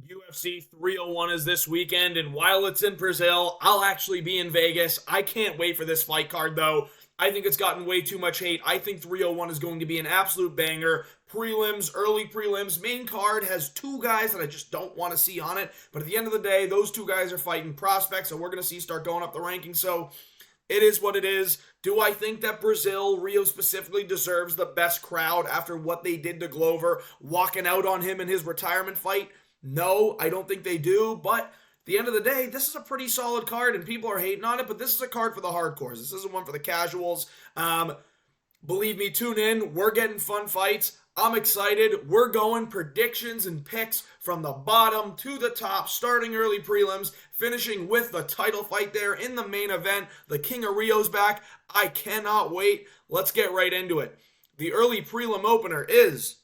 UFC 301 is this weekend, and while it's in Brazil, I'll actually be in Vegas. I can't wait for this fight card, though. I think it's gotten way too much hate. I think 301 is going to be an absolute banger. Prelims, early prelims, main card has two guys that I just don't want to see on it. But at the end of the day, those two guys are fighting prospects, and we're going to see start going up the rankings. So it is what it is. Do I think that Brazil, Rio specifically, deserves the best crowd after what they did to Glover, walking out on him in his retirement fight? No, I don't think they do, but at the end of the day, this is a pretty solid card, and people are hating on it, but this is a card for the hardcores. This isn't one for the casuals. Believe me, tune in. We're getting fun fights. I'm excited. We're going predictions and picks from the bottom to the top, starting early prelims, finishing with the title fight there in the main event. The King of Rio's back. I cannot wait. Let's get right into it. The early prelim opener is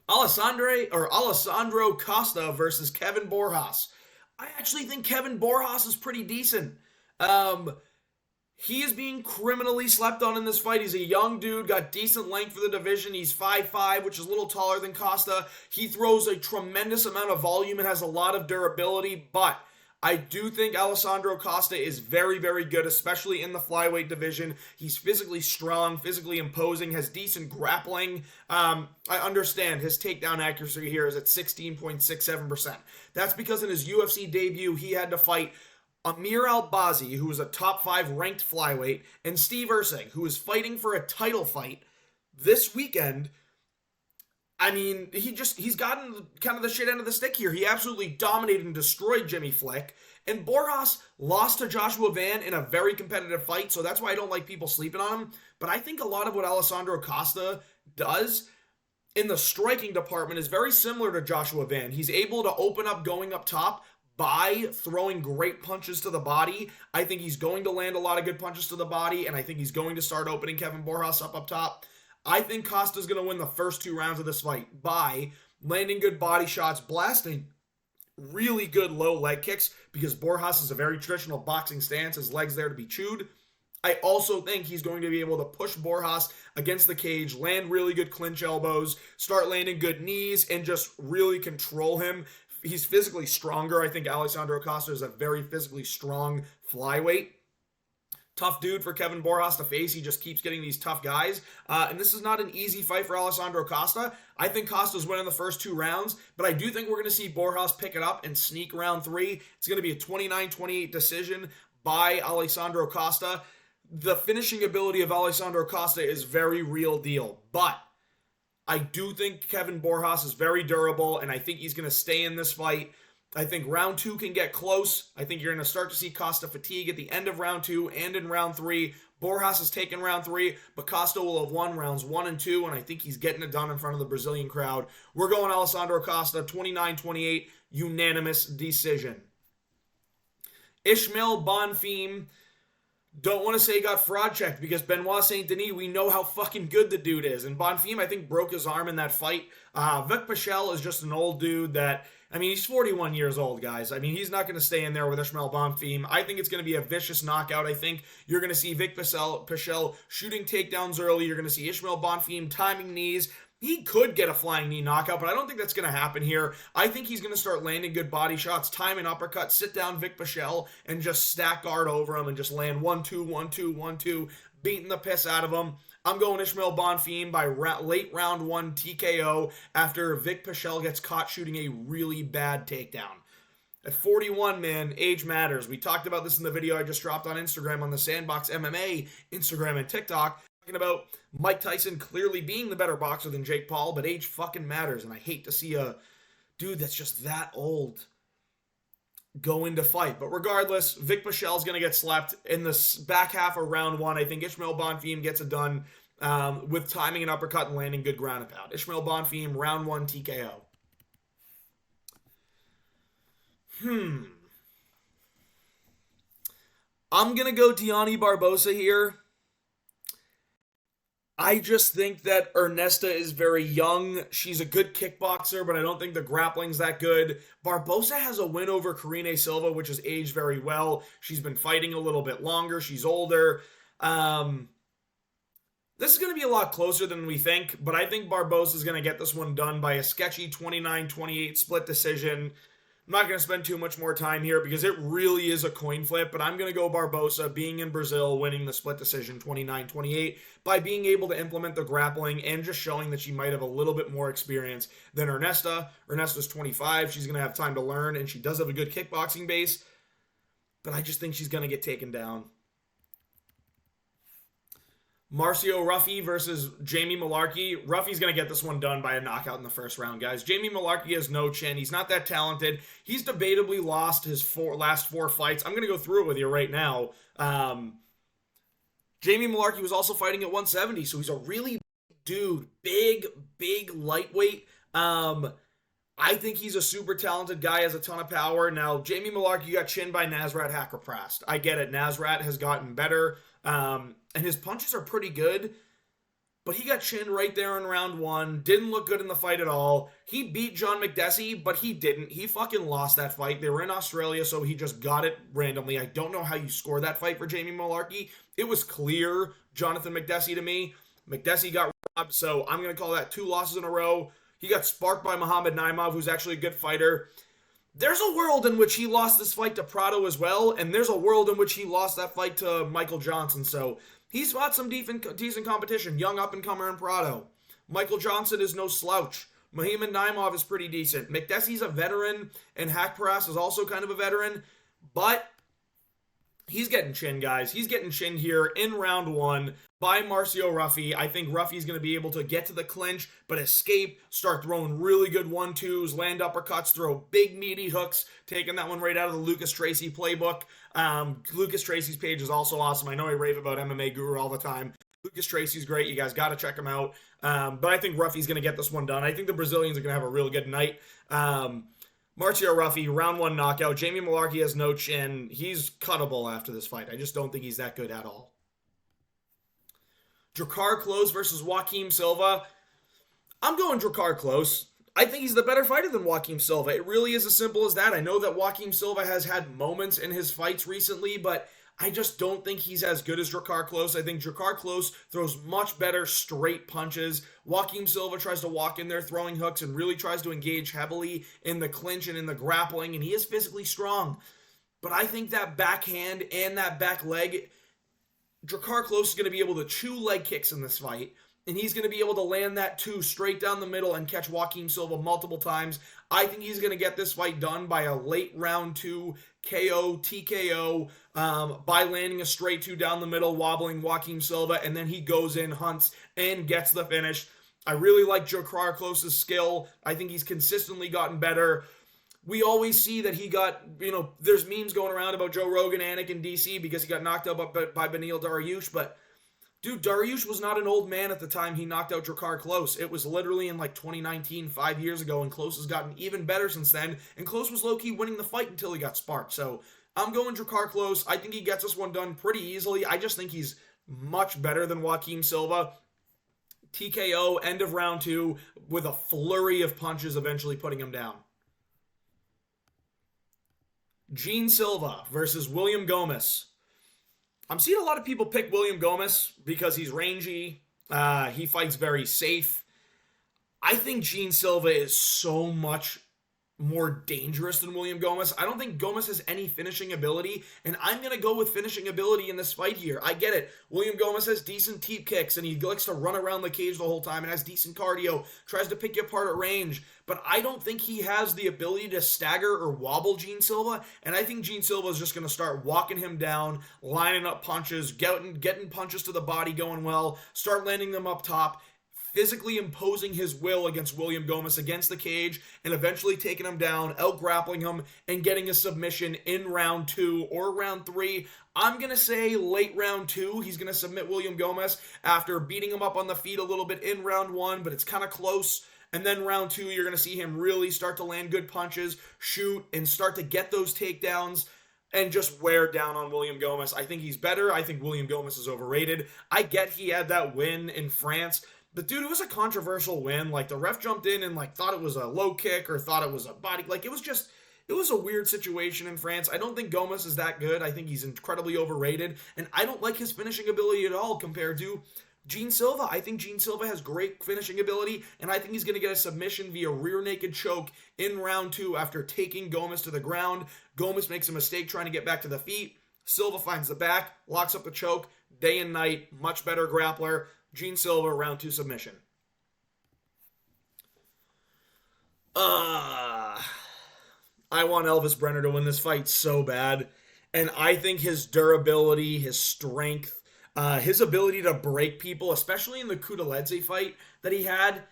Alessandro Costa versus Kevin Borjas. I actually think Kevin Borjas is pretty decent. He is being criminally slept on in this fight. He's a young dude, got decent length for the division. He's 5'5", which is a little taller than Costa. He throws a tremendous amount of volume and has a lot of durability, but I do think Alessandro Costa is very, very good, especially in the flyweight division. He's physically strong, physically imposing, has decent grappling. I understand his takedown accuracy here is at 16.67%. That's because in his UFC debut, he had to fight Amir Albazi, who was a top 5 ranked flyweight, and Steve Erceg, who is fighting for a title fight this weekend. I mean, he's gotten kind of the shit end of the stick here. He absolutely dominated and destroyed Jimmy Flick. And Borjas lost to Joshua Van in a very competitive fight, so that's why I don't like people sleeping on him. But I think a lot of what Alessandro Costa does in the striking department is very similar to Joshua Van. He's able to open up going up top by throwing great punches to the body. I think he's going to land a lot of good punches to the body, and I think he's going to start opening Kevin Borjas up top. I think Costa's going to win the first 2 rounds of this fight by landing good body shots, blasting really good low leg kicks, because Borjas is a very traditional boxing stance. His leg's there to be chewed. I also think he's going to be able to push Borjas against the cage, land really good clinch elbows, start landing good knees, and just really control him. He's physically stronger. I think Alessandro Costa is a very physically strong flyweight. Tough dude for Kevin Borjas to face. He just keeps getting these tough guys. And this is not an easy fight for Alessandro Costa. I think Costa's winning the first 2 rounds, but I do think we're going to see Borjas pick it up and sneak round 3. It's going to be a 29-28 decision by Alessandro Costa. The finishing ability of Alessandro Costa is very real deal, but I do think Kevin Borjas is very durable, and I think he's going to stay in this fight. I think round 2 can get close. I think you're going to start to see Costa fatigue at the end of round 2 and in round 3. Borjas has taken round 3, but Costa will have won rounds 1 and 2, and I think he's getting it done in front of the Brazilian crowd. We're going Alessandro Costa, 29-28, unanimous decision. Ishmael Bonfim, don't want to say got fraud checked, because Benoit Saint Denis, we know how fucking good the dude is. And Bonfim, I think, broke his arm in that fight. Vic Pichel is just an old dude that, I mean, he's 41 years old, guys. I mean, he's not going to stay in there with Ishmael Bonfim. I think it's going to be a vicious knockout. I think you're going to see Vic Pichel shooting takedowns early. You're going to see Ishmael Bonfim timing knees. He could get a flying knee knockout, but I don't think that's going to happen here. I think he's going to start landing good body shots, time an uppercut, sit down Vic Pichel, and just stack guard over him and just land 1-2, 1-2, 1-2, beating the piss out of him. I'm going Ishmael Bonfim by late round 1 TKO after Vic Pichel gets caught shooting a really bad takedown. At 41, man, age matters. We talked about this in the video I just dropped on Instagram on the Sandbox MMA, Instagram and TikTok, talking about Mike Tyson clearly being the better boxer than Jake Paul, but age fucking matters, and I hate to see a dude that's just that old go into fight. But regardless, Vic Pichel's going to get slapped in the back half of round 1. I think Ishmael Bonfim gets it done with timing an uppercut and landing good ground and pound. Ishmael Bonfim, round 1 TKO. I'm going to go Diani Barbosa here. I just think that Ernesto is very young. She's a good kickboxer, but I don't think the grappling's that good. Barbosa has a win over Karine Silva, which has aged very well. She's been fighting a little bit longer. She's older. This is going to be a lot closer than we think, but I think Barbosa is going to get this one done by a sketchy 29-28 split decision. I'm not going to spend too much more time here because it really is a coin flip, but I'm going to go Barbosa, being in Brazil, winning the split decision 29-28 by being able to implement the grappling and just showing that she might have a little bit more experience than Ernesta. Ernesta's 25. She's going to have time to learn, and she does have a good kickboxing base, but I just think she's going to get taken down. Marcio Ruffy versus Jamie Malarkey. Ruffy's going to get this one done by a knockout in the first round, guys. Jamie Malarkey has no chin. He's not that talented. He's debatably lost his last four fights. I'm going to go through it with you right now. Jamie Malarkey was also fighting at 170, so he's a really dude. Big lightweight. I think he's a super talented guy, has a ton of power. Now, Jamie Malarkey got chinned by Nasrat Haqparast. I get it. Nasrat has gotten better. And his punches are pretty good, but he got chinned right there in round one. Didn't look good in the fight at all. He beat John McDessie, but he didn't. He fucking lost that fight. They were in Australia, so he just got it randomly. I don't know how you score that fight for Jamie Malarkey. It was clear Jonathan McDessie to me. McDessie got robbed, so I'm going to call that 2 losses in a row. He got sparked by Muhammad Naimov, who's actually a good fighter. There's a world in which he lost this fight to Prado as well, and there's a world in which he lost that fight to Michael Johnson, so he's fought some decent competition. Young up-and-comer in Prado. Michael Johnson is no slouch. Muhammad Naimov is pretty decent. McDessie's a veteran, and Haqparast is also kind of a veteran, but he's getting chinned, guys. He's getting chinned here in round one by Marcio Ruffy. I think Ruffy's going to be able to get to the clinch, but escape, start throwing really good 1-2s, land uppercuts, throw big meaty hooks, taking that one right out of the Lucas Tracy playbook. Lucas Tracy's page is also awesome. I know I rave about MMA Guru all the time. Lucas Tracy's great. You guys got to check him out. But I think Ruffy's going to get this one done. I think the Brazilians are going to have a real good night. Marcio Ruffy, round one knockout. Jamie Malarkey has no chin. He's cuttable after this fight. I just don't think he's that good at all. Drakkar Klose versus Joaquim Silva. I'm going Drakkar Klose. I think he's the better fighter than Joaquim Silva. It really is as simple as that. I know that Joaquim Silva has had moments in his fights recently, but I just don't think he's as good as Drakkar Klose. I think Drakkar Klose throws much better straight punches. Joaquim Silva tries to walk in there throwing hooks and really tries to engage heavily in the clinch and in the grappling, and he is physically strong. But I think that backhand and that back leg, Drakkar Klose is going to be able to chew leg kicks in this fight, and he's going to be able to land that 2 straight down the middle and catch Joaquim Silva multiple times. I think he's going to get this fight done by a late round 2 KO, TKO, by landing a straight 2 down the middle, wobbling Joaquim Silva, and then he goes in, hunts, and gets the finish. I really like Drakkar Klose's skill. I think he's consistently gotten better. We always see that he got, there's memes going around about Joe Rogan, Anik, and DC because he got knocked out by Beneil Dariush, but dude, Dariush was not an old man at the time he knocked out Drakkar Klose. It was literally in like 2019, 5 years ago, and Klose has gotten even better since then, and Klose was low-key winning the fight until he got sparked. So I'm going Drakkar Klose. I think he gets this one done pretty easily. I just think he's much better than Joaquim Silva. TKO, end of round 2, with a flurry of punches eventually putting him down. Gene Silva versus William Gomis. I'm seeing a lot of people pick William Gomis because he's rangy. He fights very safe. I think Gene Silva is so much more dangerous than William Gomis. I don't think Gomis has any finishing ability, and I'm going to go with finishing ability in this fight here. I get it. William Gomis has decent teep kicks, and he likes to run around the cage the whole time and has decent cardio, tries to pick you apart at range, but I don't think he has the ability to stagger or wobble Gene Silva, and I think Gene Silva is just going to start walking him down, lining up punches, getting punches to the body going well, start landing them up top, physically imposing his will against William Gomis against the cage, and eventually taking him down, out-grappling him, and getting a submission in round 2 or round 3. I'm going to say late round 2, he's going to submit William Gomis after beating him up on the feet a little bit in round 1, but it's kind of close. And then round 2, you're going to see him really start to land good punches, shoot, and start to get those takedowns and just wear down on William Gomis. I think he's better. I think William Gomis is overrated. I get he had that win in France, but dude, it was a controversial win. Like, the ref jumped in and thought it was a low kick or thought it was a body. It was a weird situation in France. I don't think Gomis is that good. I think he's incredibly overrated, and I don't like his finishing ability at all compared to Gene Silva. I think Gene Silva has great finishing ability, and I think he's going to get a submission via rear naked choke in round 2 after taking Gomez to the ground. Gomez makes a mistake trying to get back to the feet. Silva finds the back, locks up the choke. Day and night, much better grappler. Gene Silva, round 2 submission. I want Elvis Brenner to win this fight so bad. And I think his durability, his strength, his ability to break people, especially in the Kudaledze fight that he had.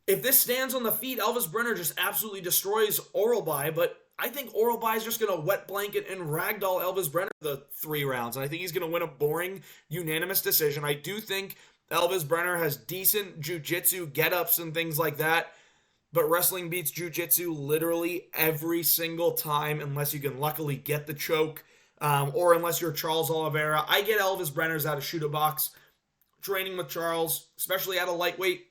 If this stands on the feet, Elvis Brenner just absolutely destroys Oralbai, but I think Oralbai is just going to wet blanket and ragdoll Elvis Brenner the 3 rounds, and I think he's going to win a boring, unanimous decision. I do think Elvis Brenner has decent jiu-jitsu get-ups and things like that, but wrestling beats jiu-jitsu literally every single time unless you can luckily get the choke, or unless you're Charles Oliveira. I get Elvis Brenner's out of shoot-a box, training with Charles, especially at a lightweight.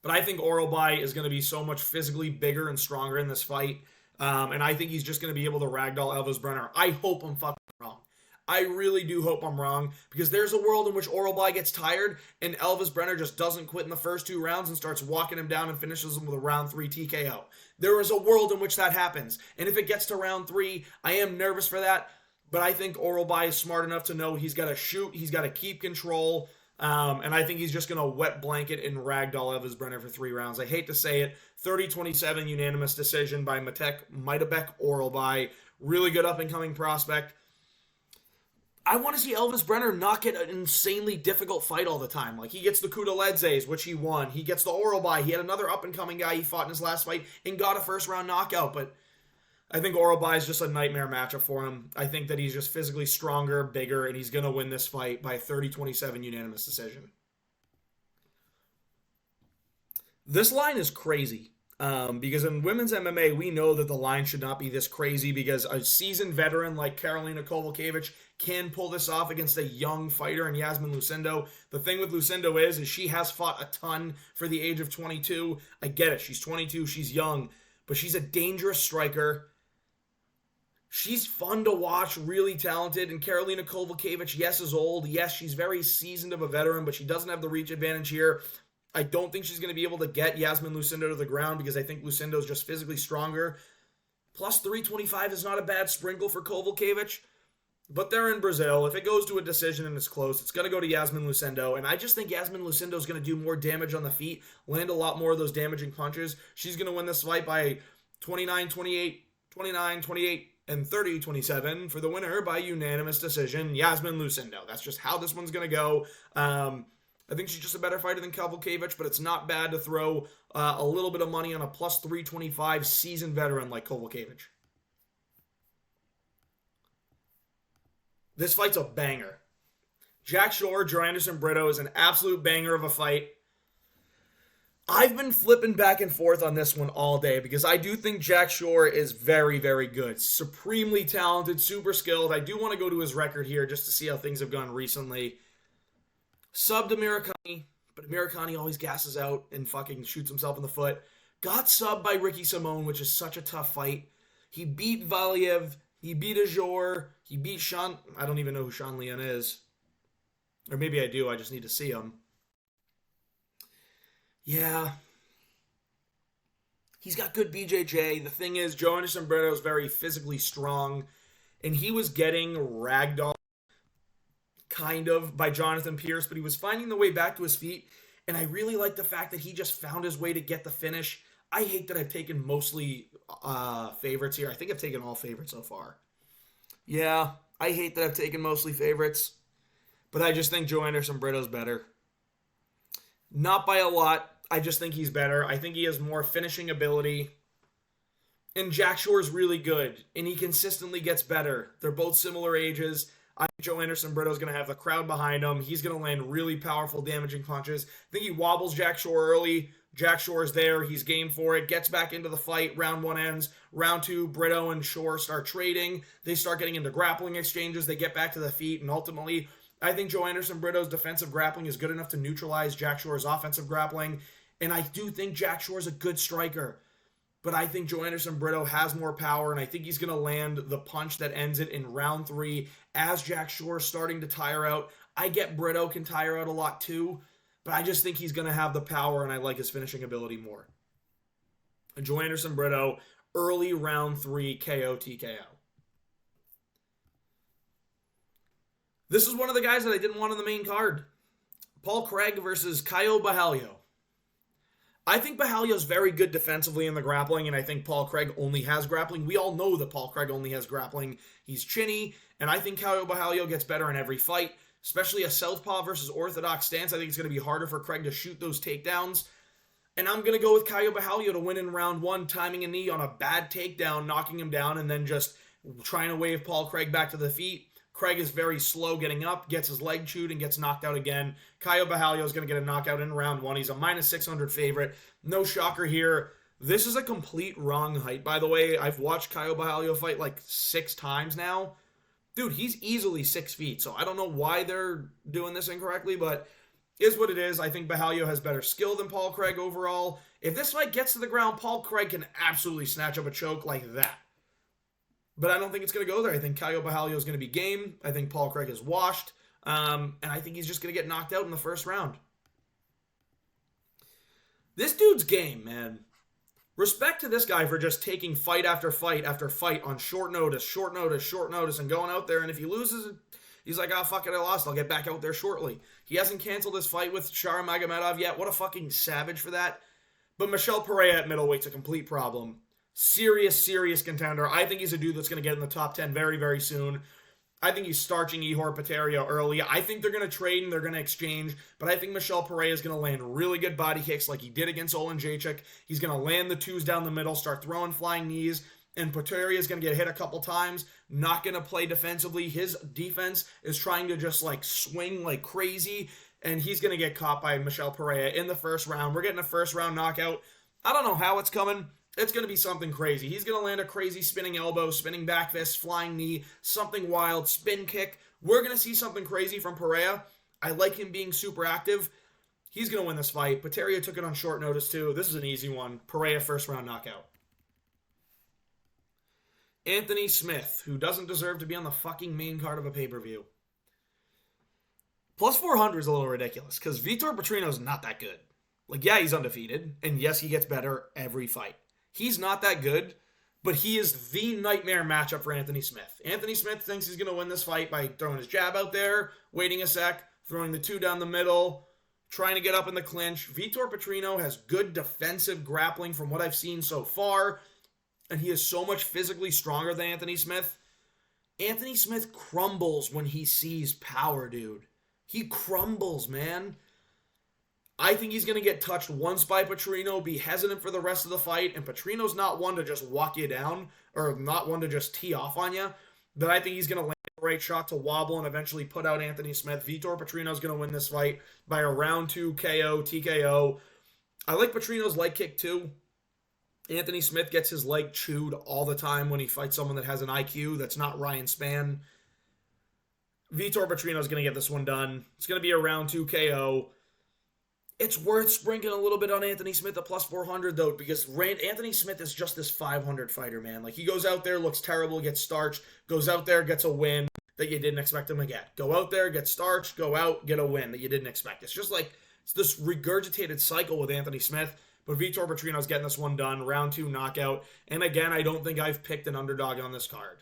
But I think Oralbai is going to be so much physically bigger and stronger in this fight. And I think he's just going to be able to ragdoll Elvis Brenner. I hope I'm fucking wrong. I really do hope I'm wrong, because there's a world in which Oralbai gets tired and Elvis Brenner just doesn't quit in the first 2 rounds and starts walking him down and finishes him with a round 3 TKO. There is a world in which that happens. And if it gets to round 3, I am nervous for that. But I think Oralbai is smart enough to know he's got to shoot, he's got to keep control. And I think he's just going to wet blanket and ragdoll Elvis Brenner for 3 rounds. I hate to say it. 30-27 unanimous decision by Maitabek Oralbai. Really good up-and-coming prospect. I want to see Elvis Brenner not get an insanely difficult fight all the time. Like, he gets the Kudaledze's, which he won. He gets the Oralbai. He had another up-and-coming guy he fought in his last fight and got a first-round knockout. But I think Oralbai is just a nightmare matchup for him. I think that he's just physically stronger, bigger, and he's going to win this fight by 30-27 unanimous decision. This line is crazy. Because in women's MMA, we know that the line should not be this crazy, because a seasoned veteran like Karolina Kowalkiewicz can pull this off against a young fighter in Yasmin Lucindo. The thing with Lucindo is she has fought a ton for the age of 22. I get it. She's 22. She's young. But she's a dangerous striker. She's fun to watch, really talented. And Karolina Kowalkiewicz, yes, is old. Yes, she's very seasoned of a veteran, but she doesn't have the reach advantage here. I don't think she's going to be able to get Yasmin Lucindo to the ground, because I think Lucindo is just physically stronger. Plus 325 is not a bad sprinkle for Kowalkiewicz. But they're in Brazil. If it goes to a decision and it's close, it's going to go to Yasmin Lucindo. And I just think Yasmin Lucindo is going to do more damage on the feet, land a lot more of those damaging punches. She's going to win this fight by 29-28, 29-28, and 30-27 for the winner by unanimous decision, Yasmin Lucindo. That's just how this one's going to go. I think she's just a better fighter than Kowalkiewicz, but it's not bad to throw a little bit of money on a plus 325 seasoned veteran like Kowalkiewicz. This fight's a banger. Jack Shore, Joanderson Brito is an absolute banger of a fight. I've been flipping back and forth on this one all day, because I do think Jack Shore is very, very good. Supremely talented, super skilled. I do want to go to his record here just to see how things have gone recently. Subbed Americani, but Americani always gasses out and fucking shoots himself in the foot. Got subbed by Ricky Simone, which is such a tough fight. He beat Valiev. He beat Ajor. He beat Sean. I don't even know who Sean Leon is. Or maybe I do. I just need to see him. Yeah. He's got good BJJ. The thing is, Joanderson Brito is very physically strong. And he was getting ragdolled, kind of, by Jonathan Pierce, but he was finding the way back to his feet, and I really like the fact that he just found his way to get the finish. I hate that I've taken mostly favorites here. I think I've taken all favorites so far. Yeah, I hate that I've taken mostly favorites, but I just think Joanderson Brito's better. Not by a lot. I just think he's better. I think he has more finishing ability. And Jack Shore's really good, and he consistently gets better. They're both similar ages. I think Joanderson Brito is going to have the crowd behind him. He's going to land really powerful, damaging punches. I think he wobbles Jack Shore early. Jack Shore's there. He's game for it. Gets back into the fight. Round 1 ends. Round 2, Brito and Shore start trading. They start getting into grappling exchanges. They get back to the feet. And ultimately, I think Joanderson Brito's defensive grappling is good enough to neutralize Jack Shore's offensive grappling. And I do think Jack Shore's a good striker. But I think Joanderson Brito has more power, and I think he's going to land the punch that ends it in round 3 as Jack Shore is starting to tire out. I get Brito can tire out a lot too, but I just think he's going to have the power, and I like his finishing ability more. Joe Anderson Brito, early round 3 KO TKO. This is one of the guys that I didn't want on the main card. Paul Craig versus Caio Borralho. I think Borralho's very good defensively in the grappling, and I think Paul Craig only has grappling. We all know that Paul Craig only has grappling. He's chinny, and I think Caio Borralho gets better in every fight, especially a southpaw versus orthodox stance. I think it's going to be harder for Craig to shoot those takedowns. And I'm going to go with Caio Borralho to win in round 1, timing a knee on a bad takedown, knocking him down, and then just trying to wave Paul Craig back to the feet. Craig is very slow getting up, gets his leg chewed, and gets knocked out again. Caio Borralho is going to get a knockout in round 1. He's a minus 600 favorite. No shocker here. This is a complete wrong height, by the way. I've watched Caio Borralho fight like 6 times now. Dude, he's easily 6 feet, so I don't know why they're doing this incorrectly, but is what it is. I think Borralho has better skill than Paul Craig overall. If this fight gets to the ground, Paul Craig can absolutely snatch up a choke like that. But I don't think it's going to go there. I think Caio Borralho is going to be game. I think Paul Craig is washed. And I think he's just going to get knocked out in the first round. This dude's game, man. Respect to this guy for just taking fight after fight after fight on short notice, and going out there. And if he loses, he's like, oh, fuck it, I lost. I'll get back out there shortly. He hasn't canceled his fight with Shara Magomedov yet. What a fucking savage for that. But Michel Pereira at middleweight's a complete problem. Serious contender. I think he's a dude that's going to get in the top 10 very, very soon. I think he's starching Ihor Potieria early. I think they're going to trade and they're going to exchange, but I think Michel Pereira is going to land really good body kicks like he did against Olin Jacek. He's going to land the 2s down the middle, start throwing flying knees, and Potieria is going to get hit a couple times, not going to play defensively. His defense is trying to just like swing like crazy, and he's going to get caught by Michel Pereira in the first round. We're getting a first round knockout. I don't know how it's coming. It's going to be something crazy. He's going to land a crazy spinning elbow, spinning back fist, flying knee, something wild, spin kick. We're going to see something crazy from Pereira. I like him being super active. He's going to win this fight. Potieria took it on short notice too. This is an easy one. Pereira first round knockout. Anthony Smith, who doesn't deserve to be on the fucking main card of a pay-per-view. Plus 400 is a little ridiculous because Vitor Petrino is not that good. Like, yeah, he's undefeated, and yes, he gets better every fight. He's not that good, but he is the nightmare matchup for Anthony Smith. Anthony Smith thinks he's going to win this fight by throwing his jab out there, waiting a sec, throwing the 2 down the middle, trying to get up in the clinch. Vitor Petrino has good defensive grappling from what I've seen so far, and he is so much physically stronger than Anthony Smith. Anthony Smith crumbles when he sees power, dude. He crumbles, man. I think he's going to get touched once by Petrino, be hesitant for the rest of the fight, and Petrino's not one to just walk you down, or not one to just tee off on you, but I think he's going to land the right shot to wobble and eventually put out Anthony Smith. Vitor Petrino's going to win this fight by a round 2 KO, TKO. I like Petrino's leg kick too. Anthony Smith gets his leg chewed all the time when he fights someone that has an IQ that's not Ryan Spann. Vitor Petrino's going to get this one done. It's going to be a round 2 KO. It's worth sprinkling a little bit on Anthony Smith at plus 400, though, because Anthony Smith is just this 500 fighter, man. Like, he goes out there, looks terrible, gets starched, goes out there, gets a win that you didn't expect him to get. Go out there, get starched, go out, get a win that you didn't expect. It's just like, it's this regurgitated cycle with Anthony Smith, but Vitor Petrino's getting this one done, round 2 knockout. And again, I don't think I've picked an underdog on this card.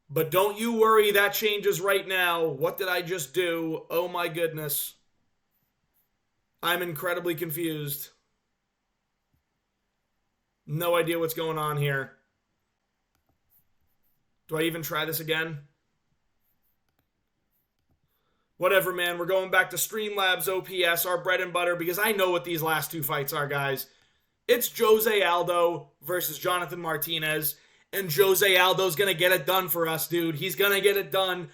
But don't you worry, that changes right now. What did I just do? Oh my goodness. I'm incredibly confused. No idea what's going on here. Do I even try this again? Whatever, man. We're going back to Streamlabs OPS, our bread and butter, because I know what these last 2 fights are, guys. It's Jose Aldo versus Jonathan Martinez, and Jose Aldo's going to get it done for us, dude. He's going to get it done.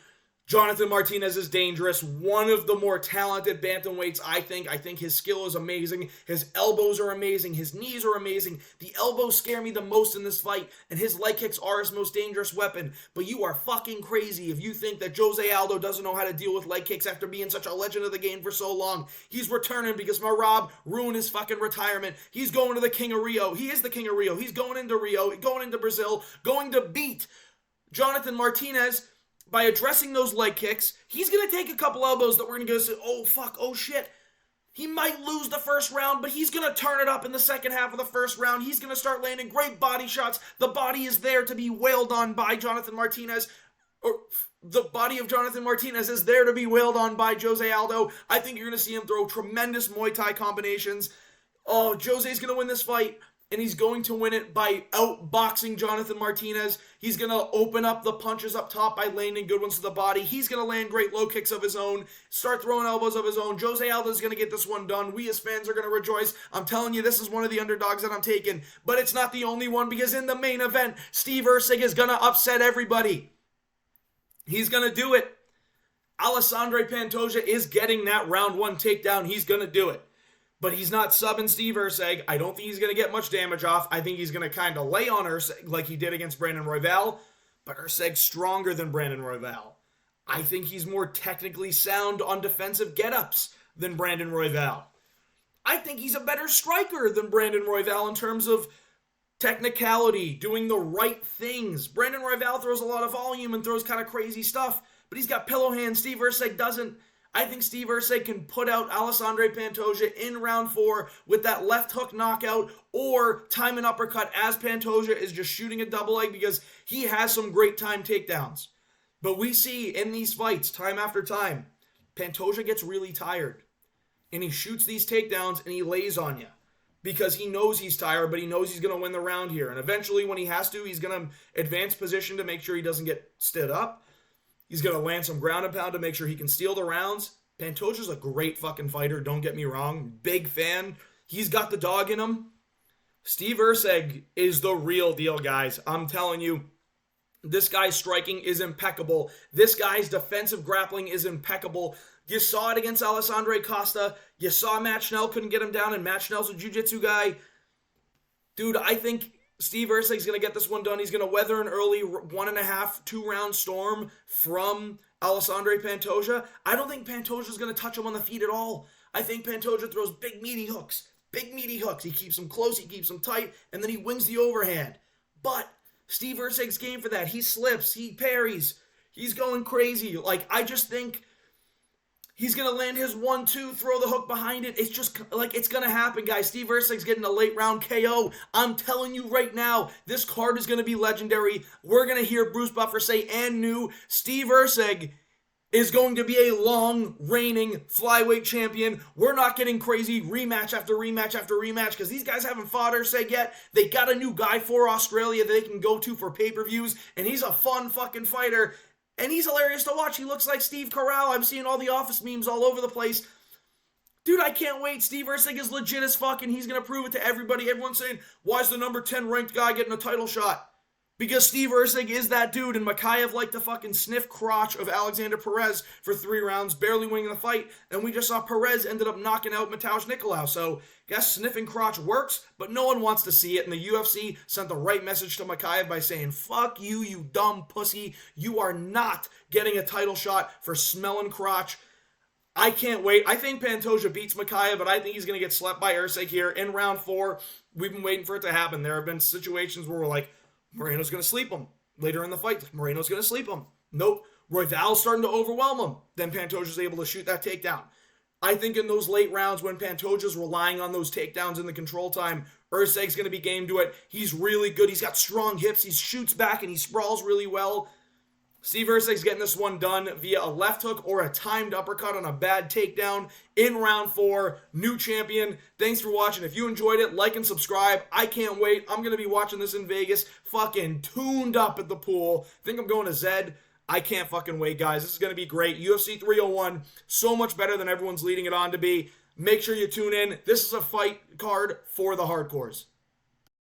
Jonathan Martinez is dangerous. One of the more talented bantamweights, I think. I think his skill is amazing. His elbows are amazing. His knees are amazing. The elbows scare me the most in this fight, and his leg kicks are his most dangerous weapon. But you are fucking crazy if you think that Jose Aldo doesn't know how to deal with leg kicks after being such a legend of the game for so long. He's returning because Marab ruined his fucking retirement. He's going to the King of Rio. He is the King of Rio. He's going into Rio, going into Brazil, going to beat Jonathan Martinez. by addressing those leg kicks, he's going to take a couple elbows that we're going to go say, oh, fuck, oh, shit. He might lose the first round, but he's going to turn it up in the second half of the first round. He's going to start landing great body shots. The body is there to be wailed on by Jonathan Martinez. Or the body of Jonathan Martinez is there to be wailed on by Jose Aldo. I think you're going to see him throw tremendous Muay Thai combinations. Oh, Jose's going to win this fight, and he's going to win it by outboxing Jonathan Martinez. He's going to open up the punches up top by landing good ones to the body. He's going to land great low kicks of his own, start throwing elbows of his own. Jose Aldo's going to get this one done. We as fans are going to rejoice. I'm telling you, this is one of the underdogs that I'm taking, but it's not the only one, because in the main event, Steve Erceg is going to upset everybody. He's going to do it. Alessandro Pantoja is getting that round one takedown. He's going to do it. But he's not subbing Steve Erceg. I don't think he's going to get much damage off. I think he's going to kind of lay on Erceg like he did against Brandon Royval. But Erceg's stronger than Brandon Royval. I think he's more technically sound on defensive get-ups than Brandon Royval. I think he's a better striker than Brandon Royval in terms of technicality, doing the right things. Brandon Royval throws a lot of volume and throws kind of crazy stuff, but he's got pillow hands. Steve Erceg doesn't. I think Steve Erceg can put out Alessandro Pantoja in round 4 with that left hook knockout or time an uppercut as Pantoja is just shooting a double leg, because he has some great time takedowns. But we see in these fights, time after time, Pantoja gets really tired. And he shoots these takedowns and he lays on you, because he knows he's tired, but he knows he's going to win the round here. And eventually, when he has to, he's going to advance position to make sure he doesn't get stood up. He's going to land some ground and pound to make sure he can steal the rounds. Pantoja's a great fucking fighter, don't get me wrong. Big fan. He's got the dog in him. Steve Erceg is the real deal, guys. I'm telling you, this guy's striking is impeccable. This guy's defensive grappling is impeccable. You saw it against Alessandro Costa. You saw Matt Schnell couldn't get him down, and Matt Schnell's a jiu-jitsu guy. Dude, I think Steve Erceg's going to get this one done. He's going to weather an early 1.5, 2-round storm from Alessandro Pantoja. I don't think Pantoja's going to touch him on the feet at all. I think Pantoja throws big, meaty hooks. Big, meaty hooks. He keeps them close, he keeps them tight, and then he wins the overhand. But Steve Erceg's game for that. He slips, he parries, he's going crazy. Like, I just think he's going to land his 1-2, throw the hook behind it. It's just, like, it's going to happen, guys. Steve Erceg's getting a late round KO. I'm telling you right now, this card is going to be legendary. We're going to hear Bruce Buffer say, and new, Steve Erceg is going to be a long reigning flyweight champion. We're not getting crazy rematch after rematch after rematch, because these guys haven't fought Erceg yet. They got a new guy for Australia that they can go to for pay-per-views, and he's a fun fucking fighter. And he's hilarious to watch. He looks like Steve Carell. I'm seeing all the Office memes all over the place. Dude, I can't wait. Steve Erceg is legit as fuck, and he's going to prove it to everybody. Everyone's saying, why is the number 10 ranked guy getting a title shot? Because Steve Erceg is that dude, and Makayev liked to fucking sniff crotch of Alexander Perez for 3 rounds, barely winning the fight, and we just saw Perez ended up knocking out Mateusz Nicolau. So, guess sniffing crotch works, but no one wants to see it, and the UFC sent the right message to Makayev by saying, fuck you, you dumb pussy. You are not getting a title shot for smelling crotch. I can't wait. I think Pantoja beats Makayev, but I think he's going to get slept by Erceg here in round 4. We've been waiting for it to happen. There have been situations where we're like, Moreno's going to sleep him. Later in the fight, Moreno's going to sleep him. Nope. Royval's starting to overwhelm him. Then Pantoja's able to shoot that takedown. I think in those late rounds when Pantoja's relying on those takedowns in the control time, Erceg's going to be game to it. He's really good. He's got strong hips. He shoots back and he sprawls really well. Steve Erceg's getting this one done via a left hook or a timed uppercut on a bad takedown in round 4. New champion. Thanks for watching. If you enjoyed it, like and subscribe. I can't wait. I'm going to be watching this in Vegas. Fucking tuned up at the pool. Think I'm going to Zed. I can't fucking wait, guys. This is going to be great. UFC 301. So much better than everyone's leading it on to be. Make sure you tune in. This is a fight card for the hardcores.